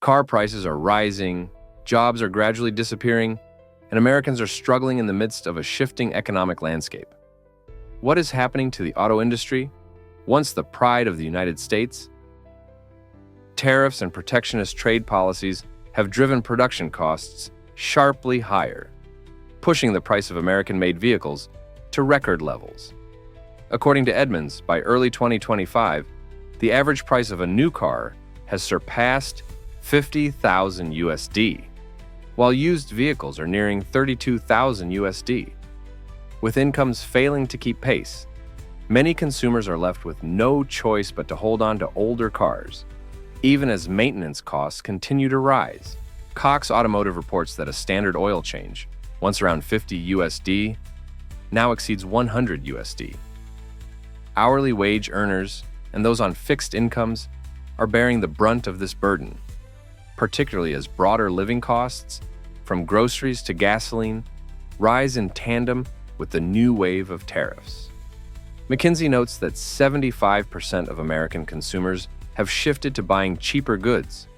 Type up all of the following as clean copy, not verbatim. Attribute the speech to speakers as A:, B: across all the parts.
A: Car prices are rising, jobs are gradually disappearing, and Americans are struggling in the midst of a shifting economic landscape. What is happening to the auto industry, once the pride of the United States? Tariffs and protectionist trade policies have driven production costs sharply higher, pushing the price of American-made vehicles to record levels. According to Edmunds, by early 2025, the average price of a new car has surpassed $50,000 USD, while used vehicles are nearing $32,000 USD. With incomes failing to keep pace, many consumers are left with no choice but to hold on to older cars, even as maintenance costs continue to rise. Cox Automotive reports that a standard oil change, once around $50 USD, now exceeds $100 USD. Hourly wage earners and those on fixed incomes are bearing the brunt of this burden, particularly as broader living costs, from groceries to gasoline, rise in tandem with the new wave of tariffs. McKinsey notes that 75% of American consumers have shifted to buying cheaper goods,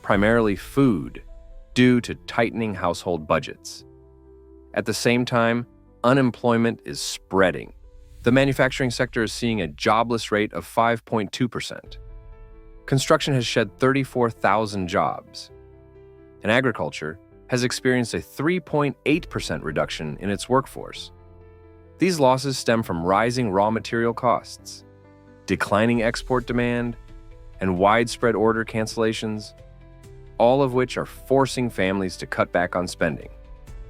A: primarily food, due to tightening household budgets. At the same time, unemployment is spreading. The manufacturing sector is seeing a jobless rate of 5.2%. Construction has shed 34,000 jobs, and agriculture has experienced a 3.8% reduction in its workforce. These losses stem from rising raw material costs, declining export demand, and widespread order cancellations, all of which are forcing families to cut back on spending,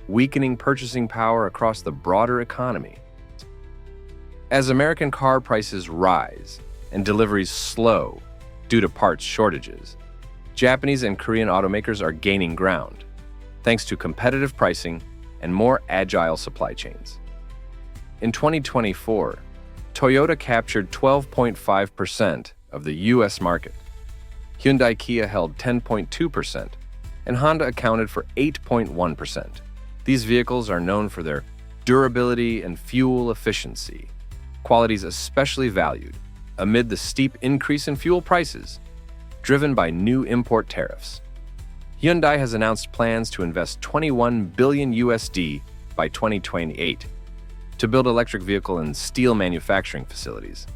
A: weakening purchasing power across the broader economy. As American car prices rise and deliveries slow due to parts shortages, Japanese and Korean automakers are gaining ground, thanks to competitive pricing and more agile supply chains. In 2024, Toyota captured 12.5% of the U.S. market. Hyundai Kia held 10.2%, and Honda accounted for 8.1%. These vehicles are known for their durability and fuel efficiency, qualities especially valued amid the steep increase in fuel prices, driven by new import tariffs. Hyundai has announced plans to invest $21 billion USD by 2028 to build electric vehicle and steel manufacturing facilities,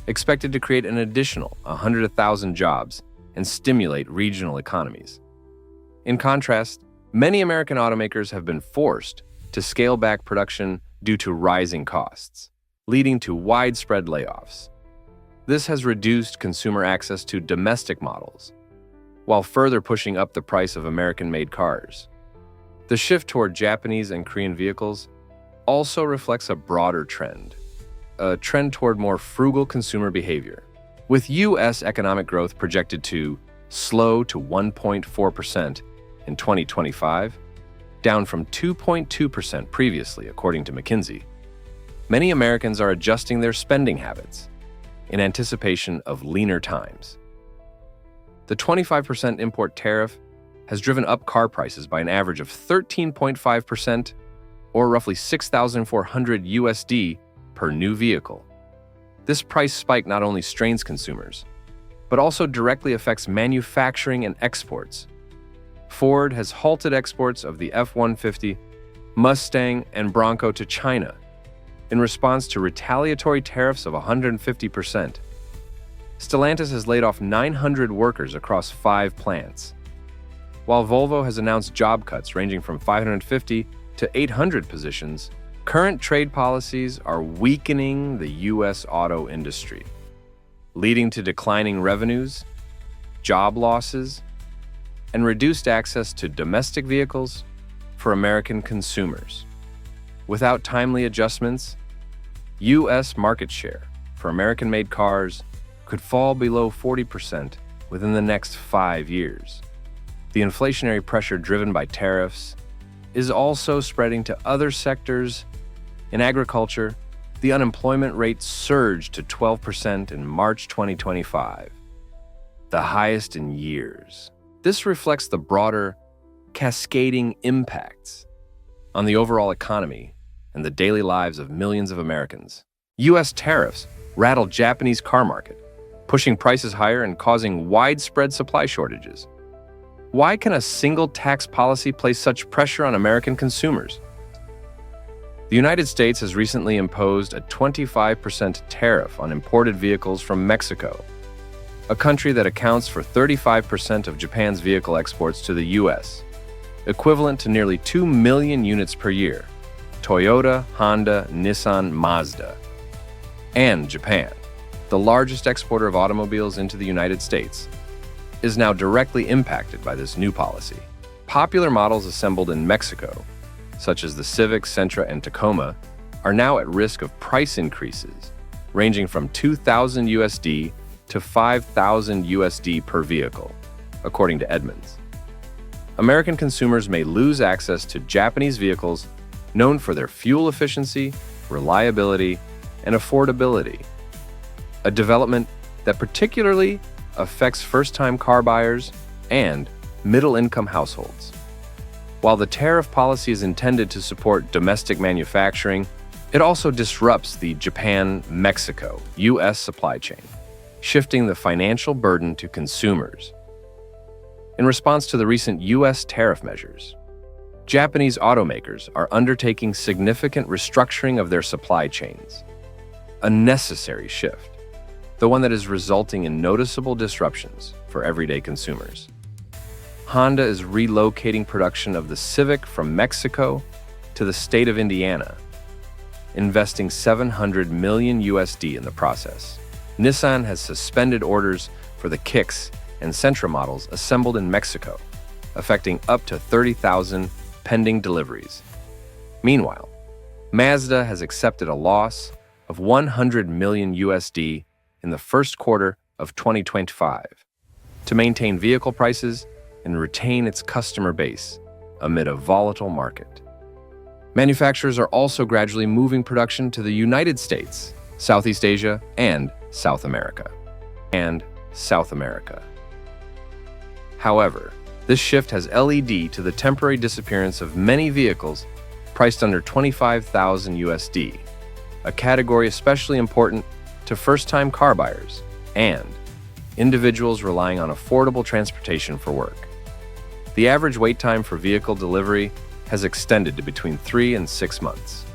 A: expected to create an additional 100,000 jobs and stimulate regional economies. In contrast, many American automakers have been forced to scale back production due to rising costs, leading to widespread layoffs. This has reduced consumer access to domestic models, while further pushing up the price of American-made cars. The shift toward Japanese and Korean vehicles also reflects a broader trend, a trend toward more frugal consumer behavior. With U.S. economic growth projected to slow to 1.4% in 2025, down from 2.2% previously, according to McKinsey, many Americans are adjusting their spending habits in anticipation of leaner times. The 25% import tariff has driven up car prices by an average of 13.5%, or roughly $6,400 USD per new vehicle. This price spike not only strains consumers, but also directly affects manufacturing and exports. Ford has halted exports of the F-150, Mustang, and Bronco to China in response to retaliatory tariffs of 150%. Stellantis has laid off 900 workers across 5 plants, while Volvo has announced job cuts ranging from 550 to 800 positions. Current trade policies are weakening the U.S. auto industry, leading to declining revenues, job losses, and reduced access to domestic vehicles for American consumers. Without timely adjustments, U.S. market share for American-made cars could fall below 40% within the next 5 years. The inflationary pressure driven by tariffs is also spreading to other sectors. In agriculture, the unemployment rate surged to 12% in March 2025, the highest in years. This reflects the broader, cascading impacts on the overall economy and the daily lives of millions of Americans. U.S. tariffs rattled Japanese car market, pushing prices higher and causing widespread supply shortages. Why can a single tax policy place such pressure on American consumers? The United States has recently imposed a 25% tariff on imported vehicles from Mexico, a country that accounts for 35% of Japan's vehicle exports to the U.S., equivalent to nearly 2 million units per year. Toyota, Honda, Nissan, Mazda. And Japan, the largest exporter of automobiles into the United States, is now directly impacted by this new policy. Popular models assembled in Mexico, such as the Civic, Sentra, and Tacoma, are now at risk of price increases ranging from $2,000 USD to $5,000 USD per vehicle, according to Edmunds. American consumers may lose access to Japanese vehicles known for their fuel efficiency, reliability, and affordability, a development that particularly affects first-time car buyers and middle-income households. While the tariff policy is intended to support domestic manufacturing, it also disrupts the Japan-Mexico U.S. supply chain, shifting the financial burden to consumers. In response to the recent U.S. tariff measures, Japanese automakers are undertaking significant restructuring of their supply chains, a necessary shift, the one that is resulting in noticeable disruptions for everyday consumers. Honda is relocating production of the Civic from Mexico to the state of Indiana, investing $700 million USD in the process. Nissan has suspended orders for the Kicks and Sentra models assembled in Mexico, affecting up to 30,000 pending deliveries. Meanwhile, Mazda has accepted a loss of $100 million USD in the first quarter of 2025 to maintain vehicle prices and retain its customer base amid a volatile market. Manufacturers are also gradually moving production to the United States, Southeast Asia, and South America. However, this shift has led to the temporary disappearance of many vehicles priced under $25,000 USD, a category especially important to first-time car buyers and individuals relying on affordable transportation for work. The average wait time for vehicle delivery has extended to between 3 and 6 months,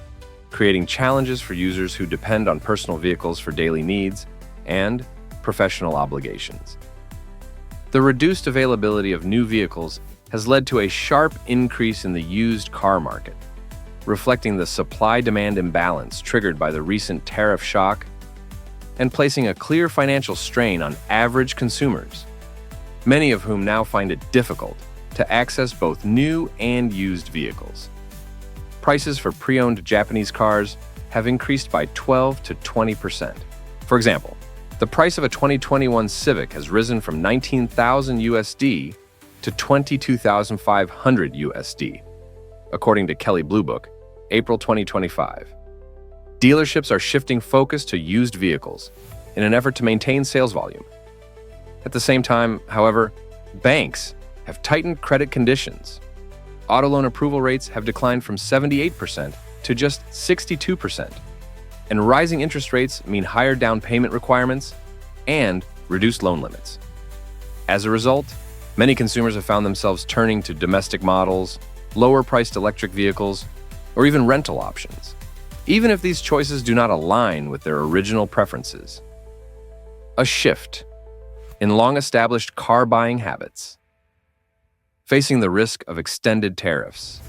A: creating challenges for users who depend on personal vehicles for daily needs and professional obligations. The reduced availability of new vehicles has led to a sharp increase in the used car market, reflecting the supply-demand imbalance triggered by the recent tariff shock and placing a clear financial strain on average consumers, many of whom now find it difficult to access both new and used vehicles. Prices for pre-owned Japanese cars have increased by 12 to 20%. For example, the price of a 2021 Civic has risen from $19,000 USD to $22,500 USD, according to Kelley Blue Book, April 2025. Dealerships are shifting focus to used vehicles in an effort to maintain sales volume. At the same time, however, banks have tightened credit conditions. Auto loan approval rates have declined from 78% to just 62%, and rising interest rates mean higher down payment requirements and reduced loan limits. As a result, many consumers have found themselves turning to domestic models, lower-priced electric vehicles, or even rental options, even if these choices do not align with their original preferences. A shift in long-established car buying habits. Facing the risk of extended tariffs,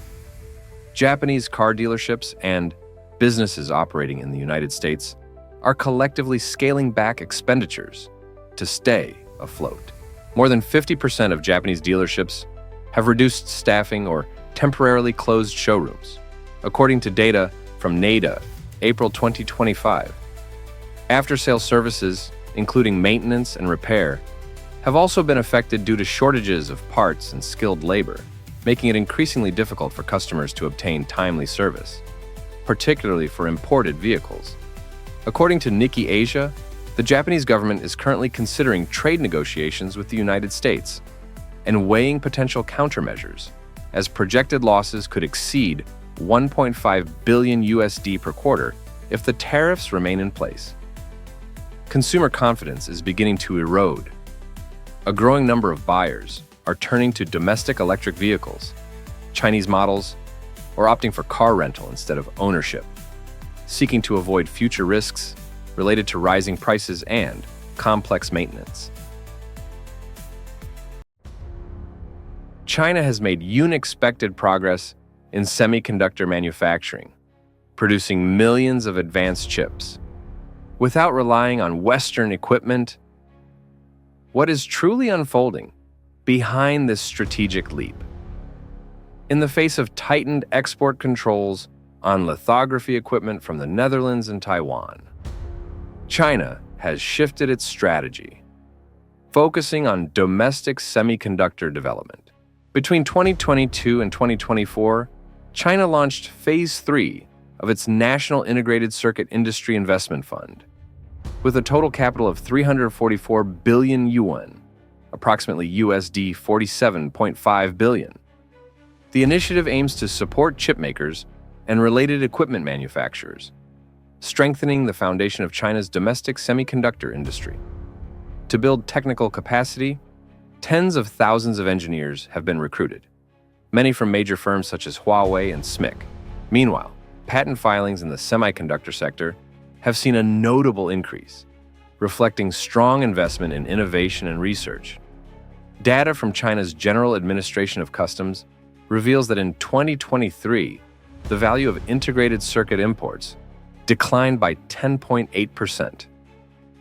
A: Japanese car dealerships and businesses operating in the United States are collectively scaling back expenditures to stay afloat. More than 50% of Japanese dealerships have reduced staffing or temporarily closed showrooms, according to data from NADA, April 2025. After-sales services, including maintenance and repair, have also been affected due to shortages of parts and skilled labor, making it increasingly difficult for customers to obtain timely service, particularly for imported vehicles. According to Nikkei Asia, the Japanese government is currently considering trade negotiations with the United States and weighing potential countermeasures, as projected losses could exceed 1.5 billion USD per quarter if the tariffs remain in place. Consumer confidence is beginning to erode. A growing number of buyers are turning to domestic electric vehicles, Chinese models, or opting for car rental instead of ownership, seeking to avoid future risks related to rising prices and complex maintenance. China has made unexpected progress in semiconductor manufacturing, producing millions of advanced chips. Without relying on Western equipment, what is truly unfolding behind this strategic leap? In the face of tightened export controls on lithography equipment from the Netherlands and Taiwan, China has shifted its strategy, focusing on domestic semiconductor development. Between 2022 and 2024, China launched Phase 3 of its National Integrated Circuit Industry Investment Fund, with a total capital of 344 billion yuan, approximately USD 47.5 billion. The initiative aims to support chipmakers and related equipment manufacturers, strengthening the foundation of China's domestic semiconductor industry. To build technical capacity, tens of thousands of engineers have been recruited, many from major firms such as Huawei and SMIC. Meanwhile, patent filings in the semiconductor sector have seen a notable increase, reflecting strong investment in innovation and research. Data from China's General Administration of Customs reveals that in 2023, the value of integrated circuit imports declined by 10.8%,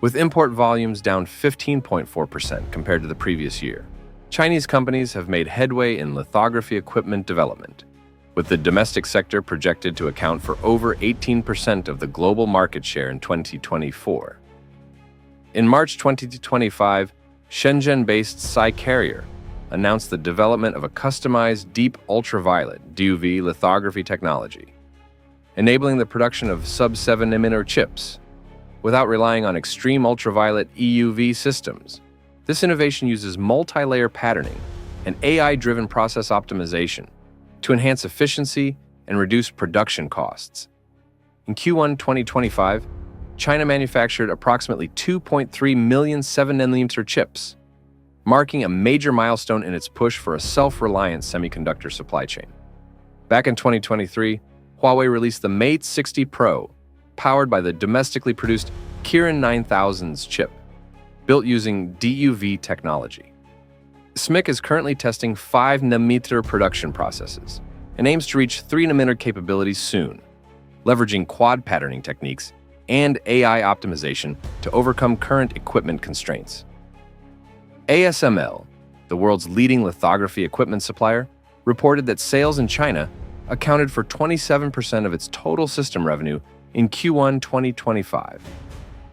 A: with import volumes down 15.4% compared to the previous year. Chinese companies have made headway in lithography equipment development, with the domestic sector projected to account for over 18% of the global market share in 2024. In March 2025, Shenzhen-based SciCarrier announced the development of a customized deep ultraviolet (DUV) lithography technology, enabling the production of sub-7 nanometer chips without relying on extreme ultraviolet EUV systems. This innovation uses multi-layer patterning and AI-driven process optimization to enhance efficiency and reduce production costs. In Q1 2025, China manufactured approximately 2.3 million 7nm chips, marking a major milestone in its push for a self-reliant semiconductor supply chain. Back in 2023, Huawei released the Mate 60 Pro, powered by the domestically produced Kirin 9000's chip, built using DUV technology. SMIC is currently testing 5nm production processes and aims to reach 3nm capabilities soon, leveraging quad patterning techniques and AI optimization to overcome current equipment constraints. ASML, the world's leading lithography equipment supplier, reported that sales in China accounted for 27% of its total system revenue in Q1 2025.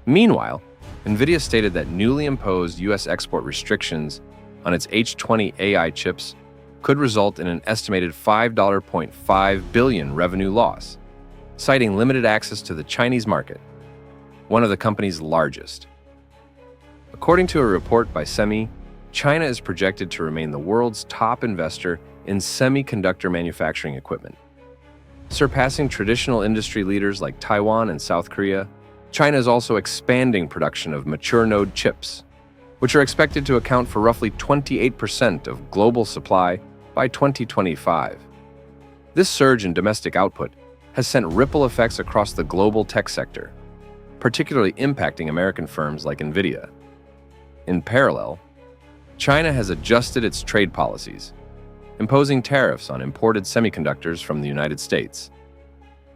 A: Meanwhile, NVIDIA stated that newly imposed U.S. export restrictions on its H20 AI chips could result in an estimated $5.5 billion revenue loss, citing limited access to the Chinese market, one of the company's largest. According to a report by SEMI, China is projected to remain the world's top investor in semiconductor manufacturing equipment. Surpassing traditional industry leaders like Taiwan and South Korea, China is also expanding production of mature node chips, which are expected to account for roughly 28% of global supply by 2025. This surge in domestic output has sent ripple effects across the global tech sector, particularly impacting American firms like NVIDIA. In parallel, China has adjusted its trade policies, imposing tariffs on imported semiconductors from the United States,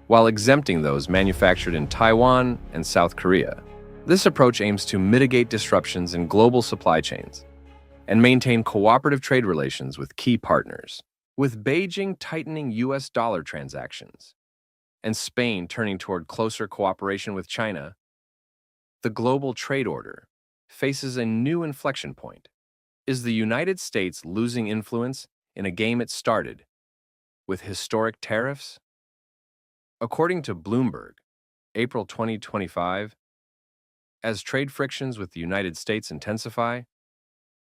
A: while exempting those manufactured in Taiwan and South Korea. This approach aims to mitigate disruptions in global supply chains and maintain cooperative trade relations with key partners. With Beijing tightening U.S. dollar transactions and Spain turning toward closer cooperation with China, the global trade order faces a new inflection point. Is the United States losing influence in a game it started with historic tariffs? According to Bloomberg, April 2025, as trade frictions with the United States intensify,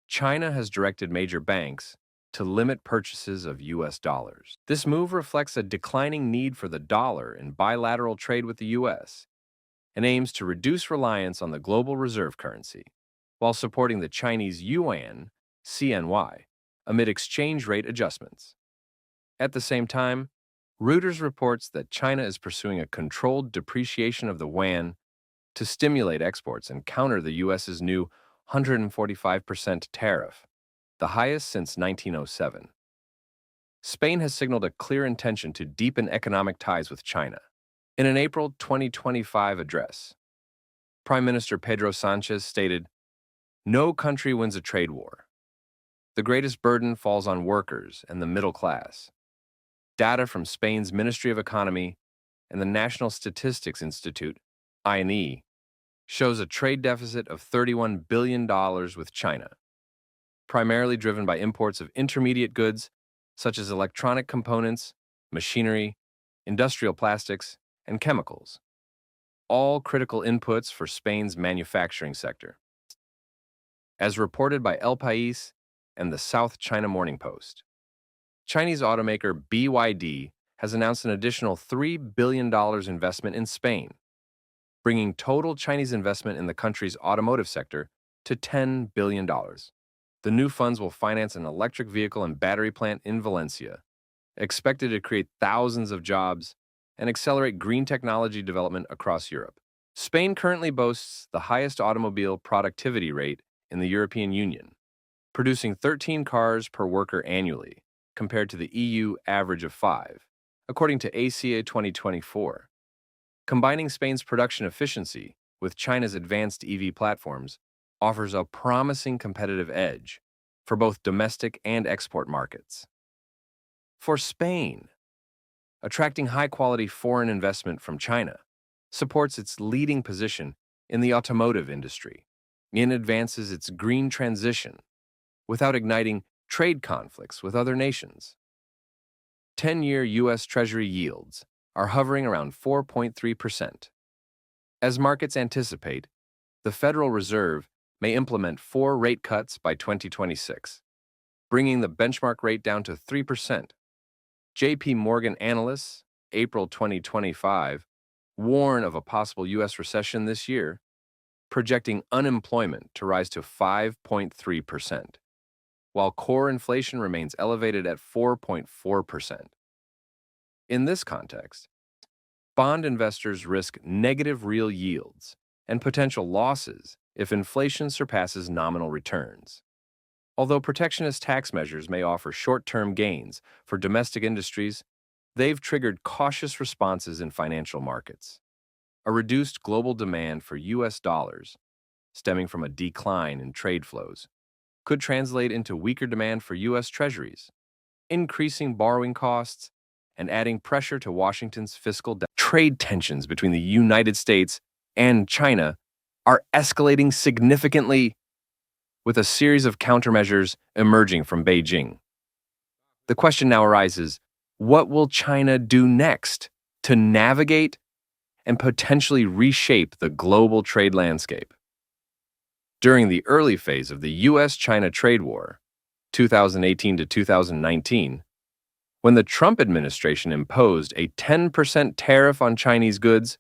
A: China has directed major banks to limit purchases of U.S. dollars. This move reflects a declining need for the dollar in bilateral trade with the U.S. and aims to reduce reliance on the global reserve currency, while supporting the Chinese yuan, CNY, amid exchange rate adjustments. At the same time, Reuters reports that China is pursuing a controlled depreciation of the yuan to stimulate exports and counter the U.S.'s new 145% tariff, the highest since 1907. Spain has signaled a clear intention to deepen economic ties with China. In an April 2025 address, Prime Minister Pedro Sánchez stated, "No country wins a trade war. The greatest burden falls on workers and the middle class." Data from Spain's Ministry of Economy and the National Statistics Institute, INE, shows a trade deficit of $31 billion with China, primarily driven by imports of intermediate goods such as electronic components, machinery, industrial plastics, and chemicals, all critical inputs for Spain's manufacturing sector. As reported by El País and the South China Morning Post, Chinese automaker BYD has announced an additional $3 billion investment in Spain, bringing total Chinese investment in the country's automotive sector to $10 billion. The new funds will finance an electric vehicle and battery plant in Valencia, expected to create thousands of jobs and accelerate green technology development across Europe. Spain currently boasts the highest automobile productivity rate in the European Union, producing 13 cars per worker annually, compared to the EU average of 5, according to ACA 2024. Combining Spain's production efficiency with China's advanced EV platforms offers a promising competitive edge for both domestic and export markets. For Spain, attracting high-quality foreign investment from China supports its leading position in the automotive industry and advances its green transition without igniting trade conflicts with other nations. 10-year U.S. Treasury yields are hovering around 4.3%. As markets anticipate, the Federal Reserve may implement 4 rate cuts by 2026, bringing the benchmark rate down to 3%. J.P. Morgan analysts, April 2025, warn of a possible U.S. recession this year, projecting unemployment to rise to 5.3%, while core inflation remains elevated at 4.4%. In this context, bond investors risk negative real yields and potential losses if inflation surpasses nominal returns. Although protectionist tax measures may offer short-term gains for domestic industries, they've triggered cautious responses in financial markets. A reduced global demand for U.S. dollars, stemming from a decline in trade flows, could translate into weaker demand for U.S. treasuries, increasing borrowing costs and adding pressure to Washington's fiscal debt. Trade tensions between the United States and China are escalating significantly, with a series of countermeasures emerging from Beijing. The question now arises, what will China do next to navigate and potentially reshape the global trade landscape? During the early phase of the U.S.-China trade war, 2018 to 2019, when the Trump administration imposed a 10% tariff on Chinese goods,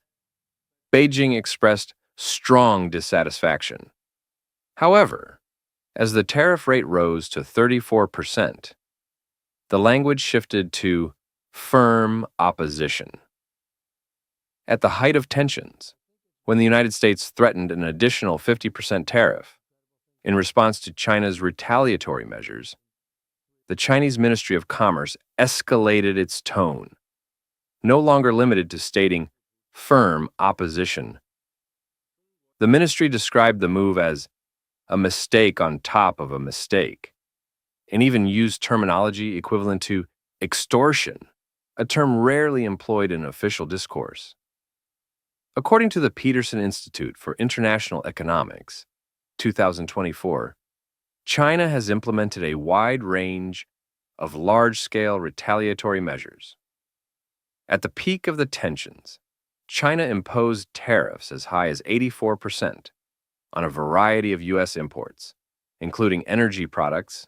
A: Beijing expressed strong dissatisfaction. However, as the tariff rate rose to 34%, the language shifted to firm opposition. At the height of tensions, when the United States threatened an additional 50% tariff in response to China's retaliatory measures, the Chinese Ministry of Commerce escalated its tone, no longer limited to stating firm opposition. The ministry described the move as a mistake on top of a mistake, and even used terminology equivalent to extortion, a term rarely employed in official discourse. According to the Peterson Institute for International Economics, 2024, China has implemented a wide range of large-scale retaliatory measures. At the peak of the tensions, China imposed tariffs as high as 84% on a variety of U.S. imports, including energy products,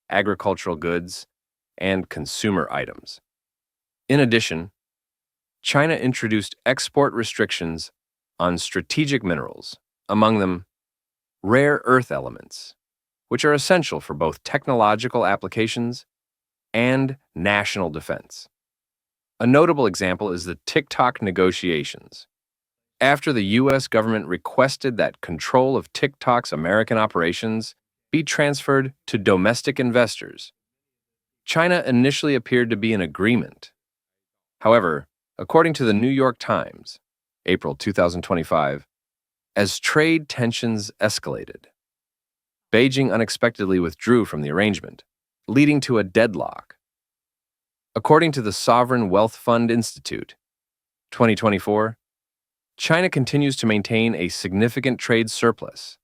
A: agricultural goods, and consumer items. In addition, China introduced export restrictions on strategic minerals, among them rare earth elements, which are essential for both technological applications and national defense. A notable example is the TikTok negotiations. After the U.S. government requested that control of TikTok's American operations be transferred to domestic investors, China initially appeared to be in agreement. However, according to the New York Times, April 2025, as trade tensions escalated, Beijing unexpectedly withdrew from the arrangement, leading to a deadlock. According to the Sovereign Wealth Fund Institute, 2024, China continues to maintain a significant trade surplus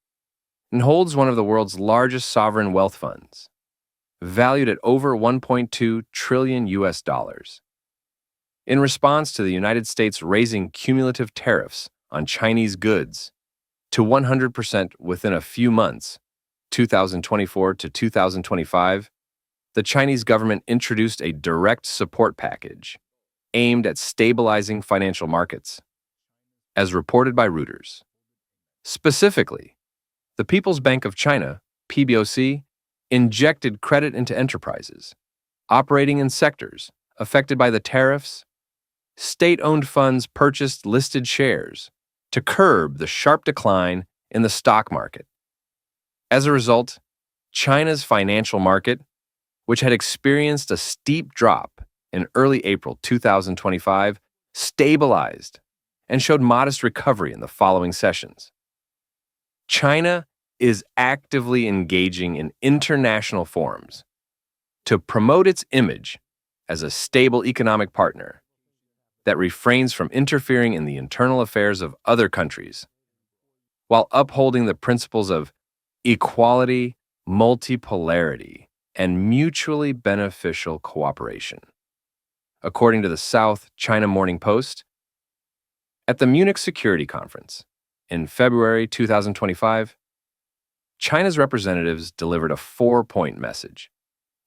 A: and holds one of the world's largest sovereign wealth funds, valued at over 1.2 trillion US dollars. In response to the United States raising cumulative tariffs on Chinese goods to 100% within a few months, 2024 to 2025, the Chinese government introduced a direct support package aimed at stabilizing financial markets, as reported by Reuters. Specifically, the People's Bank of China, PBOC, injected credit into enterprises operating in sectors affected by the tariffs. State-owned funds purchased listed shares to curb the sharp decline in the stock market. As a result, China's financial market, which had experienced a steep drop in early April 2025, stabilized and showed modest recovery in the following sessions. China is actively engaging in international forums to promote its image as a stable economic partner that refrains from interfering in the internal affairs of other countries, while upholding the principles of equality, multipolarity, and mutually beneficial cooperation. According to the South China Morning Post, at the Munich Security Conference in February 2025, China's representatives delivered a four-point message: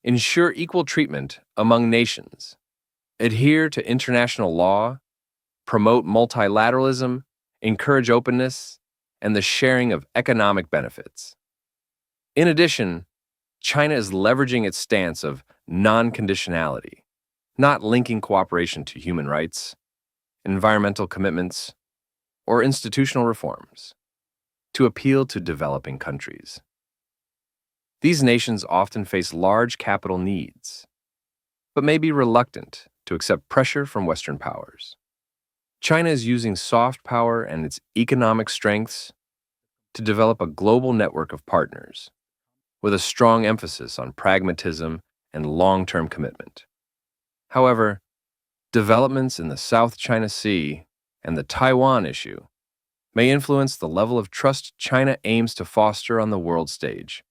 A: ensure equal treatment among nations, adhere to international law, promote multilateralism, encourage openness, and the sharing of economic benefits. In addition, China is leveraging its stance of non-conditionality, not linking cooperation to human rights, environmental commitments, or institutional reforms, to appeal to developing countries. These nations often face large capital needs, but may be reluctant to accept pressure from Western powers. China is using soft power and its economic strengths to develop a global network of partners, with a strong emphasis on pragmatism and long-term commitment. However, developments in the South China Sea and the Taiwan issue may influence the level of trust China aims to foster on the world stage.